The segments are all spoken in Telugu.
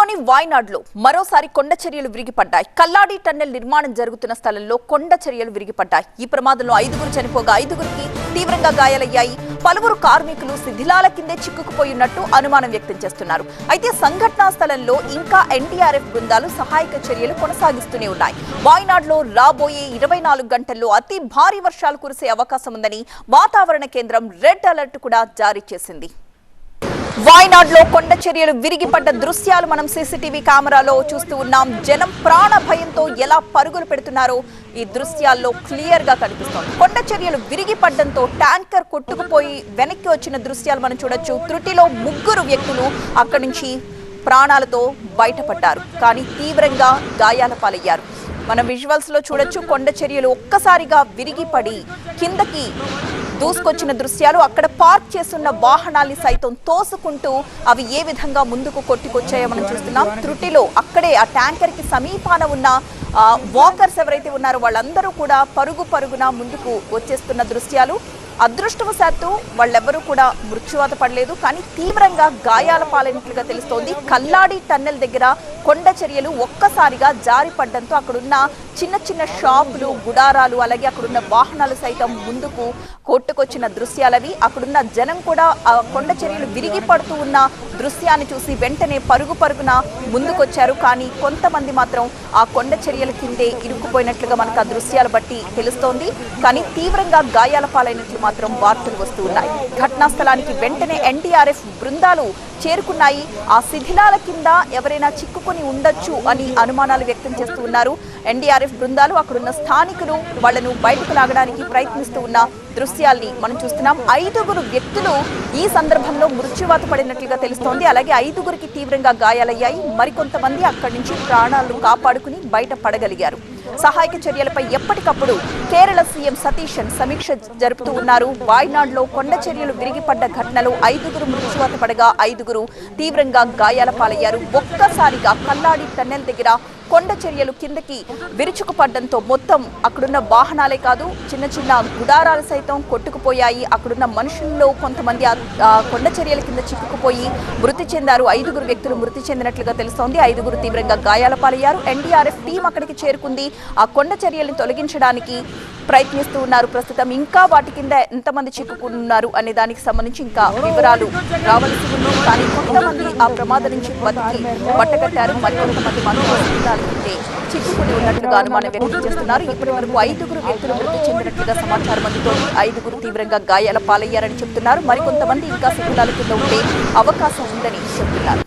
కేరళలోని వాయనాడ్లో మరోసారి కొండ చర్యలు విరిగిపడ్డాయి. కల్లాడి టన్నెల్ నిర్మాణం జరుగుతున్న స్థలంలో కొండ చర్యలు విరిగిపడ్డాయి. ఈ ప్రమాదంలో 5గురు చనిపోగా 5గురికి తీవ్రంగా గాయాలయ్యాయి. పలువురు కార్మికులు శిథిలాల కిందే చిక్కుకుపోయినట్టు అనుమానం వ్యక్తం చేస్తున్నారు. అయితే సంఘటనా స్థలంలో ఇంకా ఎన్డీఆర్ఎఫ్ బృందాలు సహాయక చర్యలు కొనసాగిస్తూనే ఉన్నాయి. వాయనాడ్లో రాబోయే 24 గంటల్లో అతి భారీ వర్షాలు కురిసే అవకాశం ఉందని వాతావరణ కేంద్రం రెడ్ అలర్ట్ కూడా జారీ చేసింది. వాయనాడ్లో కొండ చర్యలు విరిగిపడ్డ దృశ్యాలు మనం సీసీటీవీ కెమెరాలో చూస్తూ ఉన్నాం. జనం ప్రాణ భయంతో ఎలా పరుగులు పెడుతున్నారో ఈ దృశ్యాల్లో క్లియర్ గా కనిపిస్తోంది. కొండ చర్యలు విరిగిపడ్డంతో ట్యాంకర్ కొట్టుకుపోయి వెనక్కి వచ్చిన దృశ్యాలు మనం చూడొచ్చు. త్రుటిలో 3 వ్యక్తులు అక్కడి నుంచి ప్రాణాలతో బయటపడ్డారు, కానీ తీవ్రంగా గాయాల పాలయ్యారు. మనం విజువల్స్ లో చూడొచ్చు. కొండ చర్యలు ఒక్కసారిగా విరిగిపడి కిందకి దూసుకొచ్చిన దృశ్యాలు. అక్కడ పార్క్ చేస్తున్న వాహనాల్ని సైతం తోసుకుంటూ అవి ఏ విధంగా ముందుకు కొట్టుకొచ్చాయో మనం చూస్తున్నాం. త్రుటిలో అక్కడే ఆ ట్యాంకర్ కి సమీపాన ఉన్న వాకర్స్ ఎవరైతే ఉన్నారో వాళ్ళందరూ కూడా పరుగున ముందుకు వచ్చేస్తున్న దృశ్యాలు. అదృష్టవశాత్తు వాళ్ళెవరూ కూడా మృత్యువాత పడలేదు, కానీ తీవ్రంగా గాయాల పాలైనట్లుగా తెలుస్తోంది. కల్లాడి టన్నెల్ దగ్గర కొండ చర్యలు ఒక్కసారిగా జారిపడ్డంతో అక్కడున్న చిన్న షాపులు, గుడారాలు, అలాగే అక్కడున్న వాహనాలు సైతం ముందుకు కొట్టుకొచ్చిన దృశ్యాలవి. అక్కడున్న జనం కూడా ఆ కొండ చర్యలు విరిగి పడుతూ ఉన్న దృశ్యాన్ని చూసి వెంటనే పరుగున ముందుకొచ్చారు. కానీ కొంతమంది మాత్రం ఆ కొండ చర్యల కిందే ఇరుక్కుపోయినట్లుగా మనకు ఆ దృశ్యాలు బట్టి తెలుస్తోంది. కానీ తీవ్రంగా గాయాల పాలైనట్లు మాత్రం వార్తలు వస్తూ ఉన్నాయి. ఘటనా స్థలానికి వెంటనే ఎన్డీఆర్ఎఫ్ బృందాలు చేరుకున్నాయి. ఆ శిథిలాల కింద ఎవరైనా చిక్కుకుని ఉండొచ్చు అని అనుమానాలు వ్యక్తం చేస్తూ ఉన్నారు ఎన్డీఆర్ఎఫ్ బృందాలు. అక్కడున్న స్థానికులు వాళ్లను బయటకు లాగడానికి ప్రయత్నిస్తూ ఉన్న దృశ్యాల్ని మనం చూస్తున్నాం. 5గురు వ్యక్తులు ఈ సందర్భంలో మృత్యువాత పడినట్లుగా తెలుస్తోంది. అలాగే 5గురికి తీవ్రంగా గాయాలయ్యాయి. మరికొంతమంది అక్కడి నుంచి ప్రాణాలను కాపాడుకుని బయట పడగలిగారు. సహాయక చర్యలపై ఎప్పటికప్పుడు కేరళ సీఎం సతీశన్ సమీక్ష జరుపుతూ ఉన్నారు. వాయనాడ్లో కొండ చర్యలు విరిగిపడ్డ ఘటనలో 5గురు మృత్యువాత పడగా 5గురు తీవ్రంగా గాయాల పాలయ్యారు. ఒక్కసారిగా కల్లాడి టన్నెల్ దగ్గర కొండ చర్యలు కిందకి విరుచుకుపడ్డంతో మొత్తం అక్కడున్న వాహనాలే కాదు చిన్న గుడారాలు సైతం కొట్టుకుపోయాయి. అక్కడున్న మనుషుల్లో కొంతమంది కొండ చర్యల కింద చిక్కుకుపోయి మృతి చెందారు. 5గురు వ్యక్తులు మృతి చెందినట్లుగా తెలుస్తోంది. 5గురు తీవ్రంగా గాయాల పాలయ్యారు. ఎన్డీఆర్ఎఫ్ టీం అక్కడికి చేరుకుంది. ఆ కొండ చర్యల్ని తొలగించడానికి ప్రయత్నిస్తూ ఉన్నారు. ప్రస్తుతం ఇంకా వాటి కింద ఎంతమంది చిక్కుకున్నారు అనే దానికి సంబంధించి ఇంకా వివరాలు రావాల్సి ఉంది. కానీ కొంతమంది ఆ ప్రమాదం నుంచి బతికి బట్టకట్టారు. మరికొంతమంది మనోహరాలు చిక్కుకుని ఉన్నట్లుగా అనుమానం వ్యక్తం చేస్తున్నారు. ఇప్పటి వరకు 5గురు వ్యక్తులు మృతి చెందినట్లుగా సమాచారం అందుతోంది. 5గురు తీవ్రంగా గాయాల పాలయ్యారని చెప్తున్నారు. మరికొంతమంది ఇంకా శిథిలాల కింద ఉండే అవకాశం ఉందని చెప్తున్నారు.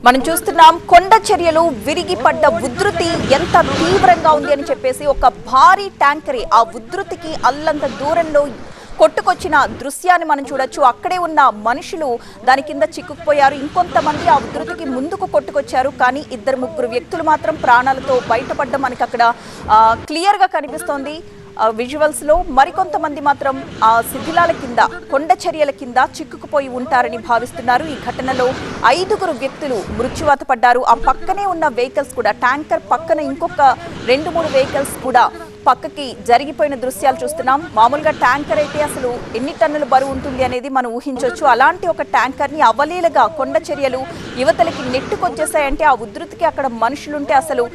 మనం చూస్తున్నాం కొండ చర్యలు విరిగిపడ్డ ఉధృతి ఎంత తీవ్రంగా ఉంది అని చెప్పేసి ఒక భారీ ట్యాంకరే ఆ ఉధృతికి అల్లంత దూరంలో కొట్టుకొచ్చిన దృశ్యాన్ని మనం చూడొచ్చు. అక్కడే ఉన్న మనుషులు దాని కింద చిక్కుకుపోయారు. ఇంకొంతమంది ఆ ఉధృతికి ముందుకు కొట్టుకొచ్చారు. కానీ 2-3 వ్యక్తులు మాత్రం ప్రాణాలతో బయటపడ్డం మనకి అక్కడ క్లియర్ గా కనిపిస్తోంది విజువల్స్ లో. మరికొంతమంది మాత్రం ఆ శిథిలాల కింద కొండ చర్యల కింద చిక్కుకుపోయి ఉంటారని భావిస్తున్నారు. ఈ ఘటనలో 5గురు వ్యక్తులు మృత్యువాత పడ్డారు. ఆ పక్కనే ఉన్న వెహికల్స్ కూడా ట్యాంకర్ పక్కన ఇంకొక 2-3 వెహికల్స్ కూడా పక్కకి జరిగిపోయిన దృశ్యాలు చూస్తున్నాం. మామూలుగా ట్యాంకర్ అయితే అసలు ఎన్ని టన్నుల బరువు ఉంటుంది అనేది మనం ఊహించవచ్చు. అలాంటి ఒక ట్యాంకర్ ని అవలీలగా కొండ చర్యలు యువతలకి నెట్టుకొచ్చేసాయంటే ఆ ఉధృతికి అక్కడ మనుషులుంటే అసలు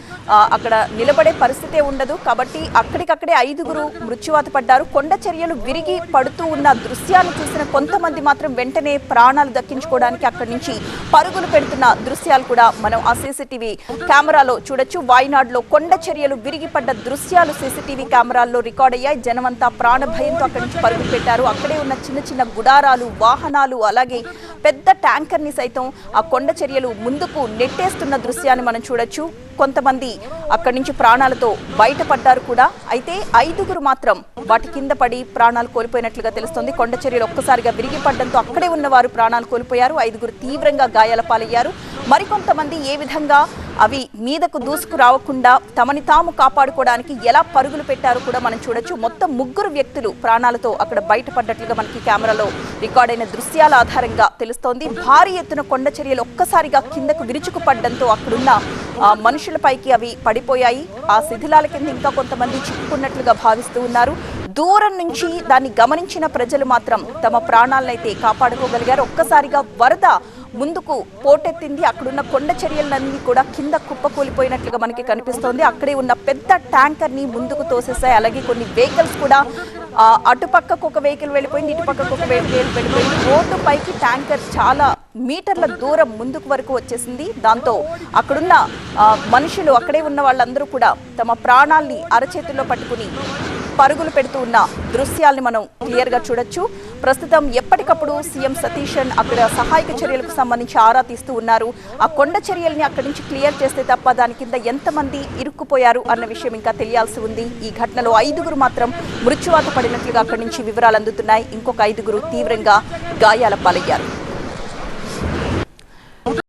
అక్కడ నిలబడే పరిస్థితే ఉండదు. కాబట్టి అక్కడికక్కడే 5గురు మృత్యువాత పడ్డారు. కొండ చర్యలు విరిగి పడుతూ ఉన్న దృశ్యాన్ని చూసిన కొంతమంది మాత్రం వెంటనే ప్రాణాలు దక్కించుకోవడానికి అక్కడి నుంచి పరుగులు పెడుతున్న దృశ్యాలు కూడా మనం ఆ సీసీటీవీ కెమెరాలో చూడొచ్చు. వాయనాడ్లో కొండ చర్యలు విరిగిపడ్డ దృశ్యాలు సీసీటీవీ కెమెరాల్లో రికార్డ్ అయ్యాయి. జనమంతా ప్రాణ భయంతో అక్కడి నుంచి పరుగులు పెట్టారు. అక్కడే ఉన్న చిన్న గుడారాలు, వాహనాలు, అలాగే పెద్ద ట్యాంకర్ ని సైతం ఆ కొండ చర్యలు ముందుకు నెట్టేస్తున్న దృశ్యాన్ని మనం చూడొచ్చు. కొంతమంది అక్కడి నుంచి ప్రాణాలతో బయటపడ్డారు కూడా. అయితే 5గురు మాత్రం వాటి కింద పడి ప్రాణాలు కోల్పోయినట్లుగా తెలుస్తోంది. కొండ చర్యలు ఒక్కసారిగా విరిగిపడడంతో అక్కడే ఉన్నవారు ప్రాణాలు కోల్పోయారు. 5గురు తీవ్రంగా గాయాల పాలయ్యారు. మరికొంతమంది ఏ విధంగా అవి మీదకు దూసుకురావకుండా తమని తాము కాపాడుకోవడానికి ఎలా పరుగులు పెట్టారో కూడా మనం చూడొచ్చు. మొత్తం 3 వ్యక్తులు ప్రాణాలతో అక్కడ బయటపడ్డట్లుగా మనకి కెమెరాలో రికార్డ్ అయిన దృశ్యాల ఆధారంగా తెలుస్తోంది. భారీ ఎత్తున కొండ చర్యలు ఒక్కసారిగా కిందకు విరుచుకుపడడంతో అక్కడున్న మనుషులపైకి అవి పడిపోయాయి. ఆ శిథిలాల కింద ఇంకా కొంతమంది చిక్కుకున్నట్లుగా భావిస్తూ ఉన్నారు. దూరం నుంచి దాన్ని గమనించిన ప్రజలు మాత్రం తమ ప్రాణాలనైతే కాపాడుకోగలిగారు. ఒక్కసారిగా వరద ముందుకు పోటెత్తింది. అక్కడున్న కొండ చర్యలన్నీ కూడా కింద కుప్పకూలిపోయినట్లుగా మనకి కనిపిస్తోంది. అక్కడే ఉన్న పెద్ద ట్యాంకర్ ని ముందుకు తోసేసాయి. అలాగే కొన్ని వెహికల్స్ కూడా అటుపక్కకు ఒక వెహికల్ వెళ్ళిపోయింది, ఇటుపక్కకు ఒక వెహికల్ వెళ్ళిపోయింది. రోడ్డు పైకి ట్యాంకర్ చాలా మీటర్ల దూరం ముందుకు వరకు వచ్చేసింది. దాంతో అక్కడున్న మనుషులు, అక్కడే ఉన్న వాళ్ళందరూ కూడా తమ ప్రాణాల్ని అరచేతుల్లో పట్టుకుని పరుగులు పెడుతూ ఉన్న దృశ్యాల్ని మనం క్లియర్ గా చూడొచ్చు. ప్రస్తుతం ఎప్పటికప్పుడు సీఎం సతీశన్ అక్కడ సహాయక చర్యలకు సంబంధించి ఆరా తీస్తూ ఉన్నారు. ఆ కొండ చర్యల్ని అక్కడి నుంచి క్లియర్ చేస్తే తప్ప దాని కింద ఎంతమంది ఇరుక్కుపోయారు అన్న విషయం ఇంకా తెలియాల్సి ఉంది. ఈ ఘటనలో 5 మాత్రం మృత్యువాత పడినట్లుగా అక్కడి నుంచి వివరాలు అందుతున్నాయి. ఇంకొక 5 తీవ్రంగా గాయాల పాలయ్యారు.